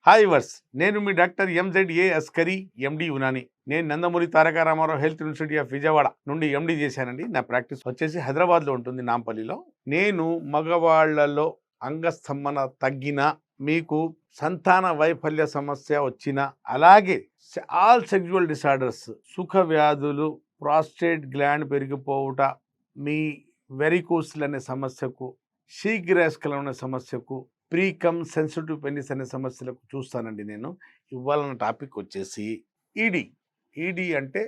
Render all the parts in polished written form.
Hi verse, నేను మీ doctor ఎంజెడ్ఏ Askari MD Unani. నేను Nandamuri Taraka Rama Rao health university of Vijayawada నుండి ఎండి చేశానండి. నా ప్రాక్టీస్ వచ్చేసి హైదరాబాద్లో ఉంటుంది, నాంపల్లిలో. నేను మగవాళ్లలో అంగస్తంభన తగ్గిన, మీకు సంతాన వైఫల్య సమస్య వచ్చిన, అలాగే ఆల్ సెక్సువల్ డిసార్డర్స్, సుఖ వ్యాధులు, ప్రాస్టేట్ గ్లాండ్ పెరిగిపోవుట, మీ వెరికోస్లు అనే సమస్యకు, శీఘ్రస్కలం అనే సమస్యకు, ప్రీకమ్ సెన్సిటివ్ పెనిస్ అనే సమస్యలకు చూస్తానండి. నేను ఇవ్వాలన్న టాపిక్ వచ్చేసి ఈడీ అంటే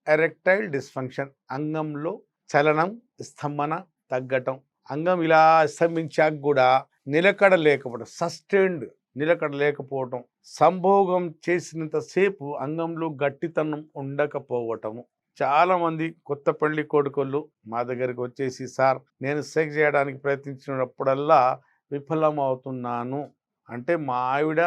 ఎరెక్టైల్ డిస్ఫంక్షన్. అంగంలో చలనం, స్తంభన తగ్గటం, అంగం ఇలా స్తంభించాక కూడా నిలకడ లేకపోవడం, సస్టైన్డ్ నిలకడ లేకపోవటం, సంభోగం చేసినంతసేపు అంగంలో గట్టితనం ఉండకపోవటము. చాలా మంది కొత్త పెళ్లి కొడుకులు మా దగ్గరికి వచ్చేసి, సార్ నేను సెక్స్ చేయడానికి ప్రయత్నించినప్పుడల్లా విఫలమవుతున్నాను, అంటే మా ఆవిడ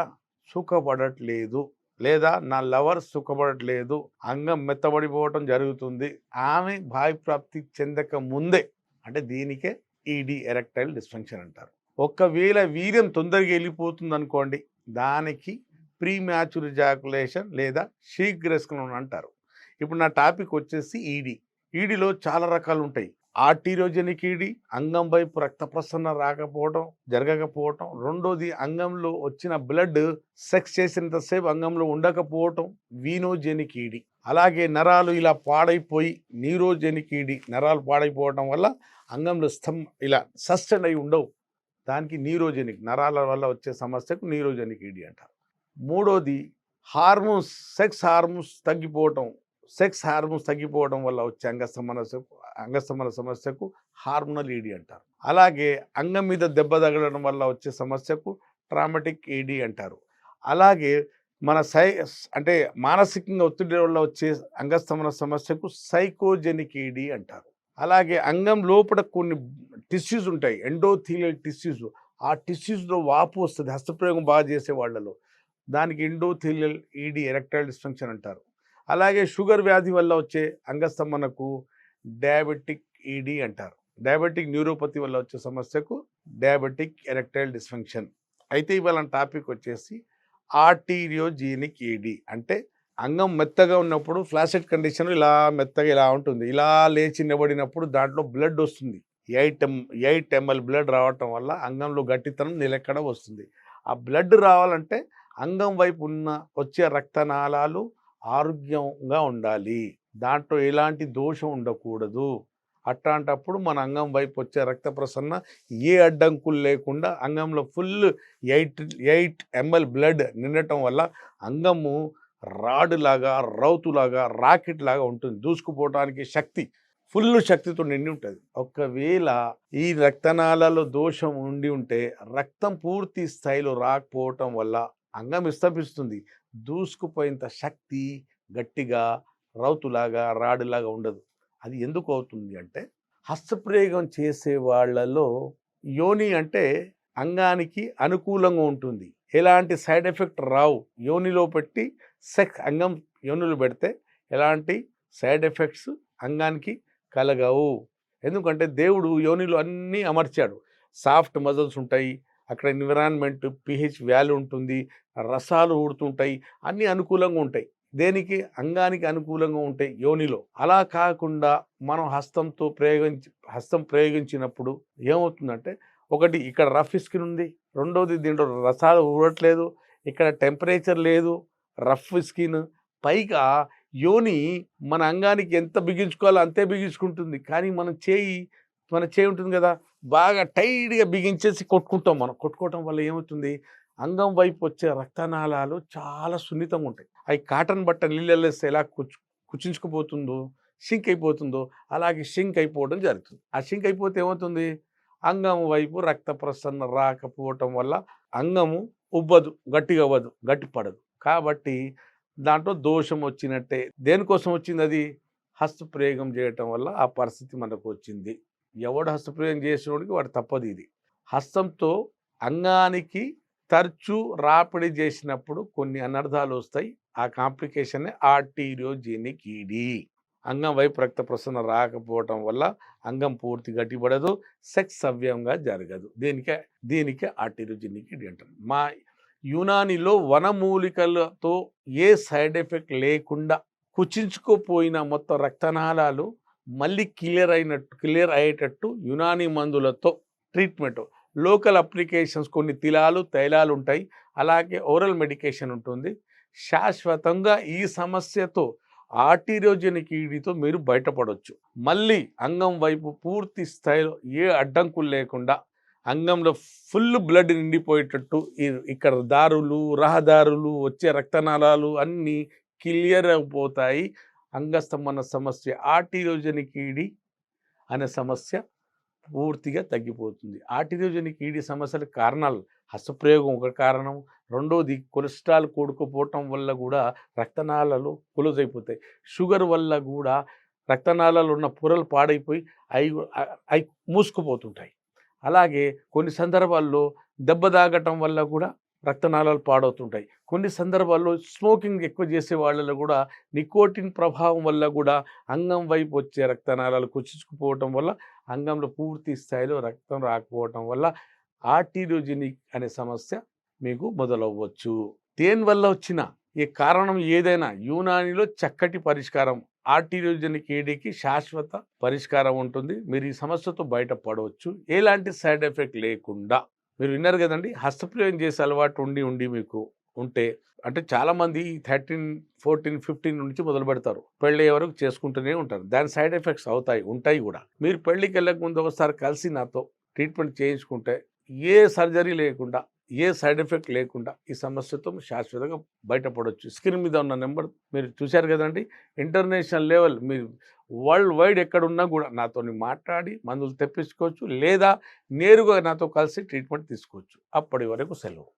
సుఖపడట్లేదు, లేదా నా లవర్ సుఖపడట్లేదు, అంగం మెత్తబడిపోవటం జరుగుతుంది, ఆమె భావిప్రాప్తి చెందక ముందే, అంటే దీనికే ఈడీ ఎరెక్టైల్ డిస్ఫంక్షన్ అంటారు. ఒకవేళ వీర్యం తొందరగా వెళ్ళిపోతుంది అనుకోండి, దానికి ప్రీమ్యాచ్యూర్ ఎజాకులేషన్ లేదా శీఘ్రస్ఖలనం అంటారు. ఇప్పుడు నా టాపిక్ వచ్చేసి ఈడీలో చాలా రకాలు ఉంటాయి. ఆర్టీరియోజెనిక్ ఈడీ, అంగం వైపు రక్త ప్రసరణ రాకపోవడం, జరగకపోవటం. రెండోది, అంగంలో వచ్చిన బ్లడ్ సెక్స్ చేసినంతసేపు అంగంలో ఉండకపోవటం, వీనోజెనిక్ ఈడీ. అలాగే నరాలు ఇలా పాడైపోయి న్యూరోజెనిక్ ఈడీ, నరాలు పాడైపోవడం వల్ల అంగంలో ఇలా సస్టైన్ అయి ఉండవు, దానికి న్యూరోజెనిక్, నరాల వల్ల వచ్చే సమస్యకు న్యూరోజెనిక్ ఈడీ అంటారు. మూడోది, హార్మోన్స్, సెక్స్ హార్మోన్స్ తగ్గిపోవడం వల్ల వచ్చే అంగస్తంభన సమస్యకు హార్మోనల్ ఈడీ అంటారు. అలాగే అంగం మీద దెబ్బ తగలడం వల్ల వచ్చే సమస్యకు ట్రామాటిక్ ఈడీ అంటారు. అలాగే మన అంటే మానసికంగా ఒత్తిడి వల్ల వచ్చే అంగస్తంభన సమస్యకు సైకోజెనిక్ ఈడీ అంటారు. అలాగే అంగం లోపల కొన్ని టిష్యూస్ ఉంటాయి, ఎండోథీలియల్ టిష్యూస్. ఆ టిష్యూస్లో వాపు వస్తుంది హస్తప్రయోగం బాగా చేసే వాళ్ళలో, దానికి ఎండోథీలియల్ ఈడీ ఎరెక్టైల్ డిస్ఫంక్షన్ అంటారు. అలాగే షుగర్ వ్యాధి వల్ల వచ్చే అంగస్తంభనకు డయాబెటిక్ ఈడీ అంటారు. డయాబెటిక్ న్యూరోపతి వల్ల వచ్చే సమస్యకు డయాబెటిక్ ఎరెక్టైల్ డిస్ఫంక్షన్. అయితే ఇవాళ టాపిక్ వచ్చేసి ఆర్టీరియోజెనిక్ ఈడీ. అంటే అంగం మెత్తగా ఉన్నప్పుడు ఫ్లాసెట్ కండిషన్ ఇలా మెత్తగా ఇలా ఉంటుంది, ఇలా లేచి నిలబడినప్పుడు దాంట్లో బ్లడ్ వస్తుంది. 8 ml బ్లడ్ రావటం వల్ల అంగంలో గట్టితనం నిలకడ వస్తుంది. ఆ బ్లడ్ రావాలంటే అంగం వైపు వచ్చే రక్తనాళాలు ఆరోగ్యంగా ఉండాలి, దాంట్లో ఎలాంటి దోషం ఉండకూడదు. అట్లాంటప్పుడు మన అంగం వైపు వచ్చే రక్త ప్రసరణ ఏ అడ్డంకులు లేకుండా అంగంలో ఫుల్ 8 ml బ్లడ్ నిండటం వల్ల అంగము రాడులాగా, రౌతులాగా, రాకెట్ లాగా ఉంటుంది. దూసుకుపోవటానికి ఫుల్ శక్తితో నిండి ఉంటుంది. ఒకవేళ ఈ రక్తనాళాలలో దోషం ఉండి ఉంటే రక్తం పూర్తి స్థాయిలో రాకపోవటం వల్ల అంగం విస్తపిస్తుంది. దూసుకుపోయేంత శక్తి గట్టిగా, రౌతులాగా, రాడులాగా ఉండదు. అది ఎందుకు అవుతుంది అంటే, హస్తప్రయోగం చేసే వాళ్ళలో యోని అంటే అంగానికి అనుకూలంగా ఉంటుంది, ఎలాంటి సైడ్ ఎఫెక్ట్ రావు. యోనిలో పెట్టి అంగం యోనిలో పెడితే ఎలాంటి సైడ్ ఎఫెక్ట్స్ అంగానికి కలగవు. ఎందుకంటే దేవుడు యోనిలో అన్నీ అమర్చాడు. సాఫ్ట్ మజిల్స్ ఉంటాయి, అక్కడ ఎన్విరాన్మెంట్ పిహెచ్ వాల్యూ ఉంటుంది, రసాలు ఊడుతుంటాయి, అన్నీ అనుకూలంగా ఉంటాయి. దేనికి? అంగానికి అనుకూలంగా ఉంటాయి యోనిలో. అలా కాకుండా మనం హస్తం ప్రయోగించినప్పుడు ఏమవుతుందంటే, ఒకటి ఇక్కడ రఫ్ స్కిన్ ఉంది, రెండోది దీంట్లో రసాలు ఊడట్లేదు, ఇక్కడ టెంపరేచర్ లేదు, రఫ్ స్కిన్, పైగా యోని మన అంగానికి ఎంత బిగించుకోవాలో అంతే బిగించుకుంటుంది. కానీ మన చేయి ఉంటుంది కదా, బాగా టైట్గా బిగించేసి కొట్టుకుంటాం. మనం కొట్టుకోవటం వల్ల ఏమవుతుంది, అంగం వైపు వచ్చే రక్తనాళాలు చాలా సున్నితంగా ఉంటాయి. అవి కాటన్ బట్ట నీళ్ళల్లో వేస్తే ఎలా కుచించుకుపోతుందో, షింక్ అయిపోతుందో, అలాగే షింక్ అయిపోవడం జరుగుతుంది. ఆ షింక్ అయిపోతే ఏమవుతుంది, అంగం వైపు రక్త ప్రసరణ రాకపోవటం వల్ల అంగము ఉబ్బదు, గట్టిగా అవ్వదు, గట్టిపడదు. కాబట్టి దాంట్లో దోషం వచ్చినట్టే. దేనికోసం వచ్చింది అది? హస్తప్రయోగం చేయటం వల్ల ఆ పరిస్థితి మనకు వచ్చింది. ఎవడు హస్తప్రయోగం చేసినోడికి వాడు తప్పదు. ఇది హస్తంతో అంగానికి తరచూ రాపిడి చేసినప్పుడు కొన్ని అనర్థాలు వస్తాయి. ఆ కాంప్లికేషన్నే ఆర్టీరియోజెనిక్ ఈడీ. అంగం వైపు రక్త ప్రసరణ రాకపోవటం వల్ల అంగం పూర్తి గట్టిపడదు, సెక్స్ సవ్యంగా జరగదు. దీనికే ఆర్టీరియోజెనిక్ ఈడీ అంటారు. యునానిలో వనమూలికలతో ఏ సైడ్ ఎఫెక్ట్ లేకుండా కుచించుకుపోయిన మొత్తం రక్తనాళాలు మళ్ళీ క్లియర్ అయ్యేటట్టు యునాని మందులతో ట్రీట్మెంట్. లోకల్ అప్లికేషన్స్ కొన్ని తైలాలు ఉంటాయి, అలాగే ఓరల్ మెడికేషన్ ఉంటుంది. శాశ్వతంగా ఈ సమస్యతో ఆర్టీరియోజెనిక్ ఈడీతో మీరు బయటపడవచ్చు. మళ్ళీ అంగం వైపు పూర్తి స్థాయిలో ఏ అడ్డంకులు లేకుండా అంగంలో ఫుల్ బ్లడ్ నిండిపోయేటట్టు ఇక్కడ రహదారులు వచ్చే రక్తనాళాలు అన్నీ క్లియర్ అయిపోతాయి. అంగస్తంభన సమస్య, ఆర్టీరియోజెనిక్ ఈడీ అనే సమస్య పూర్తిగా తగ్గిపోతుంది. ఆర్టీరియోజెనిక్ ఈడీ సమస్యలకు కారణాలు హస్తప్రయోగం ఒక కారణం, రెండోది కొలెస్ట్రాల్ కూడుకుపోవటం వల్ల కూడా రక్తనాళాలు క్లోజ్ అయిపోతాయి. షుగర్ వల్ల కూడా రక్తనాళాలు ఉన్న పొరలు పాడైపోయి అవి మూసుకుపోతుంటాయి. అలాగే కొన్ని సందర్భాల్లో దెబ్బ తాగటం వల్ల కూడా రక్తనాళాలు పాడవుతుంటాయి. కొన్ని సందర్భాల్లో స్మోకింగ్ ఎక్కువ చేసే వాళ్ళలో కూడా నికోటిన్ ప్రభావం వల్ల కూడా అంగం వైపు వచ్చే రక్తనాళాలు కుచించుకుపోవటం వల్ల అంగంలో పూర్తి స్థాయిలో రక్తం రాకపోవటం వల్ల ఆర్టీరియోజెనిక్ అనే సమస్య మీకు మొదలవ్వచ్చు. దేనివల్ల వచ్చిన ఈ కారణం ఏదైనా యునానిలో చక్కటి పరిష్కారం, ఆర్టీరియోజెనిక్ ఈడీకి శాశ్వత పరిష్కారం ఉంటుంది. మీరు ఈ సమస్యతో బయటపడవచ్చు ఎలాంటి సైడ్ ఎఫెక్ట్ లేకుండా. మీరు విన్నారు కదండి, హస్తప్రయోగం చేసే అలవాటు ఉండి మీకు ఉంటే, అంటే చాలామంది 13, 14, 15 నుంచి మొదలు పెడతారు, పెళ్ళయ్యే వరకు చేసుకుంటూనే ఉంటారు. దాని సైడ్ ఎఫెక్ట్స్ ఉంటాయి కూడా. మీరు పెళ్ళికి వెళ్ళక ముందు ఒకసారి కలిసి నాతో ట్రీట్మెంట్ చేయించుకుంటే ఏ సర్జరీ లేకుండా, ఏ సైడ్ ఎఫెక్ట్ లేకుండా ఈ సమస్యతో శాశ్వతంగా బయటపడవచ్చు. స్క్రీన్ మీద ఉన్న నెంబర్ మీరు చూశారు కదండి. ఇంటర్నేషనల్ లెవెల్ మీరు వరల్డ్ వైడ్ ఎక్కడున్నా కూడా నాతో మాట్లాడి మందులు తెప్పించుకోవచ్చు, లేదా నేరుగా నాతో కలిసి ట్రీట్మెంట్ తీసుకోవచ్చు. అప్పటి వరకు సెలవు.